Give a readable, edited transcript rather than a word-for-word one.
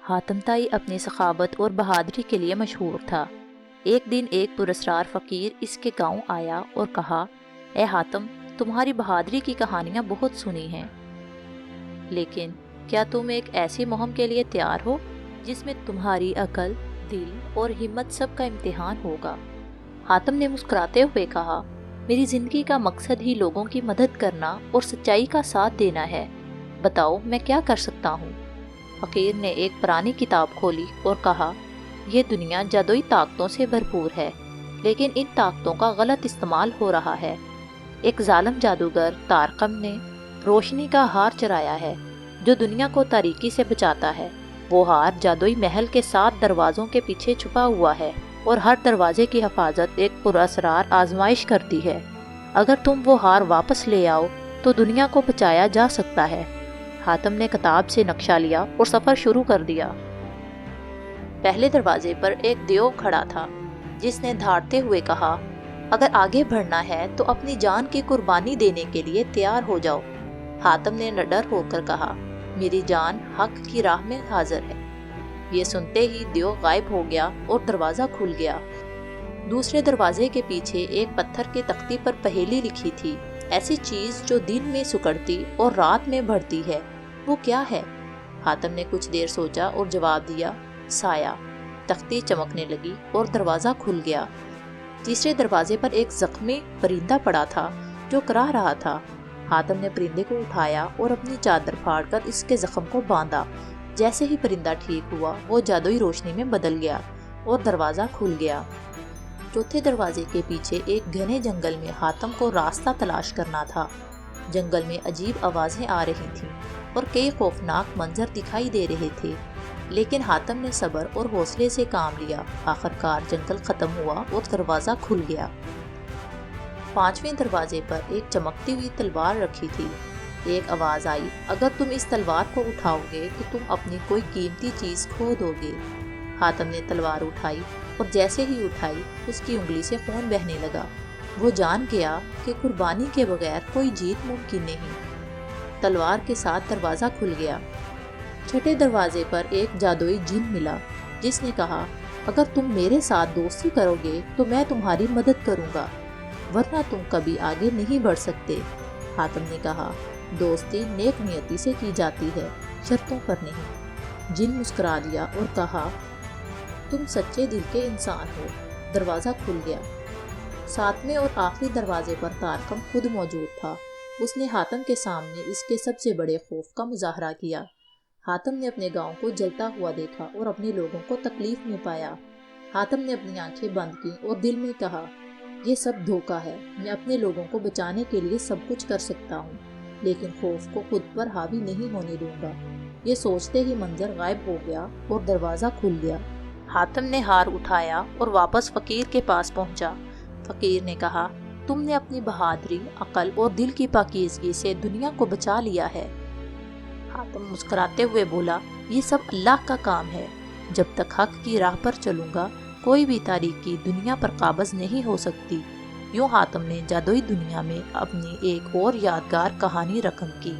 حاتم تائی اپنی سخاوت اور بہادری کے لیے مشہور تھا۔ ایک دن ایک پراسرار فقیر اس کے گاؤں آیا اور کہا، اے حاتم، تمہاری بہادری کی کہانیاں بہت سنی ہیں، لیکن کیا تم ایک ایسی مہم کے لیے تیار ہو جس میں تمہاری عقل، دل اور ہمت سب کا امتحان ہوگا؟ حاتم نے مسکراتے ہوئے کہا، میری زندگی کا مقصد ہی لوگوں کی مدد کرنا اور سچائی کا ساتھ دینا ہے، بتاؤ میں کیا کر سکتا ہوں؟ فقیر نے ایک پرانی کتاب کھولی اور کہا، یہ دنیا جادوئی طاقتوں سے بھرپور ہے، لیکن ان طاقتوں کا غلط استعمال ہو رہا ہے۔ ایک ظالم جادوگر تارکم نے روشنی کا ہار چرایا ہے جو دنیا کو تاریکی سے بچاتا ہے۔ وہ ہار جادوئی محل کے 7 دروازوں کے پیچھے چھپا ہوا ہے اور ہر دروازے کی حفاظت ایک پراسرار آزمائش کرتی ہے۔ اگر تم وہ ہار واپس لے آؤ تو دنیا کو بچایا جا سکتا ہے۔ حاتم نے کتاب سے نقشہ لیا اور سفر شروع کر دیا۔ پہلے دروازے پر ایک دیو کھڑا تھا جس نے دھاڑتے ہوئے کہا، اگر آگے بڑھنا ہے تو اپنی جان کی قربانی دینے کے لیے تیار ہو جاؤ۔ حاتم نے نڈر ہو کر کہا، میری جان حق کی راہ میں حاضر ہے۔ یہ سنتے ہی دیو غائب ہو گیا اور دروازہ کھل گیا۔ دوسرے دروازے کے پیچھے ایک پتھر کی تختی پر پہیلی لکھی تھی، ایسی چیز جو دن میں سکڑتی اور رات میں بڑھتی ہے، وہ کیا ہے؟ حاتم نے کچھ دیر سوچا اور جواب دیا، سایہ۔ تختی چمکنے لگی اور دروازہ کھل گیا۔ تیسرے دروازے پر ایک زخمی پرندہ پڑا تھا جو کراہ رہا تھا۔ حاتم نے پرندے کو اٹھایا اور اپنی چادر پھاڑ کر اس کے زخم کو باندھا۔ جیسے ہی پرندہ ٹھیک ہوا وہ جادوئی روشنی میں بدل گیا اور دروازہ کھل گیا۔ چوتھے دروازے کے پیچھے ایک گھنے جنگل میں حاتم کو راستہ تلاش کرنا تھا۔ جنگل میں عجیب آوازیں آ رہی تھیں اور کئی خوفناک منظر دکھائی دے رہے تھے، لیکن حاتم نے صبر اور حوصلے سے کام لیا۔ آخرکار جنگل ختم ہوا اور دروازہ کھل گیا۔ 5ویں دروازے پر ایک چمکتی ہوئی تلوار رکھی تھی۔ ایک آواز آئی، اگر تم اس تلوار کو اٹھاؤ گے تو تم اپنی کوئی قیمتی چیز کھو دو گے۔ حاتم نے تلوار اٹھائی اور جیسے ہی اٹھائی اس کی انگلی سے خون بہنے لگا۔ وہ جان گیا کہ قربانی کے بغیر کوئی جیت ممکن نہیں۔ تلوار کے ساتھ دروازہ کھل گیا۔ 6 دروازے پر ایک جادوئی جن ملا جس نے کہا، اگر تم میرے ساتھ دوستی کرو گے تو میں تمہاری مدد کروں گا، ورنہ تم کبھی آگے نہیں بڑھ سکتے۔ حاتم نے کہا، دوستی نیک نیتی سے کی جاتی ہے، شرطوں پر نہیں۔ جن مسکرا دیا اور کہا، تم سچے دل کے انسان ہو۔ دروازہ کھل گیا۔ 7ویں اور آخری دروازے پر تارکم خود موجود تھا۔ اس نے حاتم کے سامنے اس کے سب سے بڑے خوف کا مظاہرہ کیا۔ حاتم نے اپنے گاؤں کو جلتا ہوا دیکھا اور اپنے لوگوں کو تکلیف میں پایا۔ حاتم نے اپنی آنکھیں بند کی اور دل میں کہا، یہ سب دھوکہ ہے، میں اپنے لوگوں کو بچانے کے لیے سب کچھ کر سکتا ہوں، لیکن خوف کو خود پر حاوی نہیں ہونے دوں گا۔ یہ سوچتے ہی منظر غائب ہو گیا اور دروازہ کھل گیا۔ حاتم نے ہار اٹھایا اور واپس فقیر کے پاس پہنچا۔ فقیر نے کہا، تم نے اپنی بہادری، عقل اور دل کی پاکیزگی سے دنیا کو بچا لیا ہے۔ حاتم مسکراتے ہوئے بولا، یہ سب اللہ کا کام ہے۔ جب تک حق کی راہ پر چلوں گا کوئی بھی تاریکی دنیا پر قابض نہیں ہو سکتی۔ یوں حاتم نے جادوئی دنیا میں اپنی ایک اور یادگار کہانی رقم کی۔